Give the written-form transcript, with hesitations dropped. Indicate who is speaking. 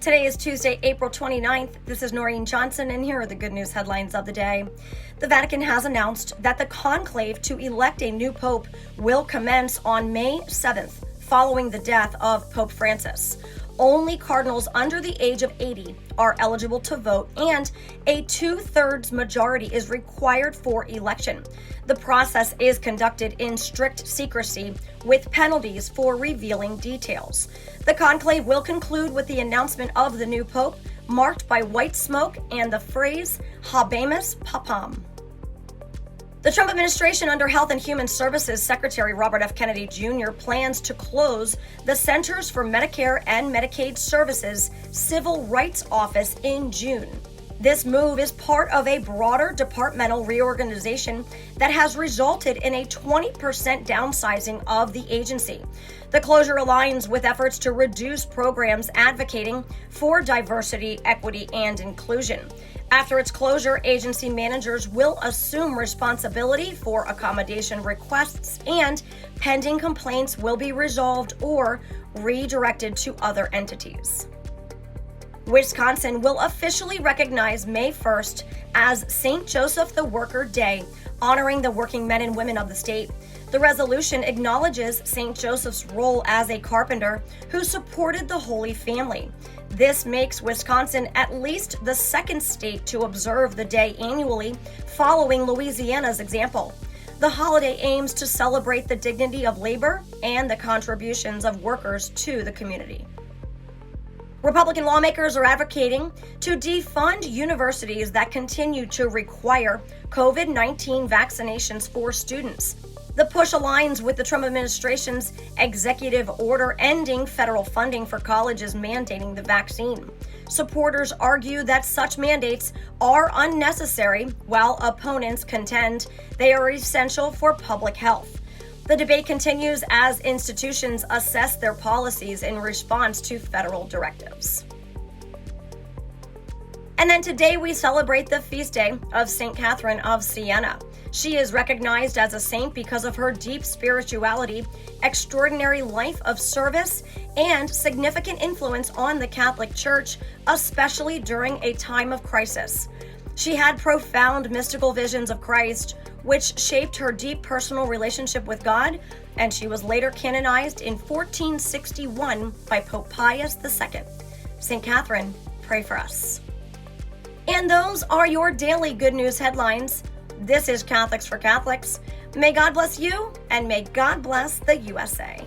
Speaker 1: Today is Tuesday, April 29th. This is Noreen Johnson, and here are the good news headlines of the day. The Vatican has announced that the conclave to elect a new pope will commence on May 7th, following the death of Pope Francis. Only cardinals under the age of 80 are eligible to vote, and a 2/3 majority is required for election. The process is conducted in strict secrecy, with penalties for revealing details. The conclave will conclude with the announcement of the new pope, marked by white smoke and the phrase Habemus Papam. The Trump administration, under Health and Human Services Secretary Robert F. Kennedy Jr., plans to close the Centers for Medicare and Medicaid Services Civil Rights Office in June. This move is part of a broader departmental reorganization that has resulted in a 20% downsizing of the agency. The closure aligns with efforts to reduce programs advocating for diversity, equity, and inclusion. After its closure, agency managers will assume responsibility for accommodation requests, and pending complaints will be resolved or redirected to other entities. Wisconsin will officially recognize May 1st as St. Joseph the Worker Day, honoring the working men and women of the state. The resolution acknowledges St. Joseph's role as a carpenter who supported the Holy Family. This makes Wisconsin at least the second state to observe the day annually, following Louisiana's example. The holiday aims to celebrate the dignity of labor and the contributions of workers to the community. Republican lawmakers are advocating to defund universities that continue to require COVID-19 vaccinations for students. The push aligns with the Trump administration's executive order ending federal funding for colleges mandating the vaccine. Supporters argue that such mandates are unnecessary, while opponents contend they are essential for public health. The debate continues as institutions assess their policies in response to federal directives. And then today we celebrate the feast day of St. Katherine of Sienna. She is recognized as a saint because of her deep spirituality, extraordinary life of service, and significant influence on the Catholic Church, especially during a time of crisis. She had profound mystical visions of Christ, which shaped her deep personal relationship with God, and she was later canonized in 1461 by Pope Pius II. St. Catherine, pray for us. And those are your daily good news headlines. This is Catholics for Catholics. May God bless you, and may God bless the USA.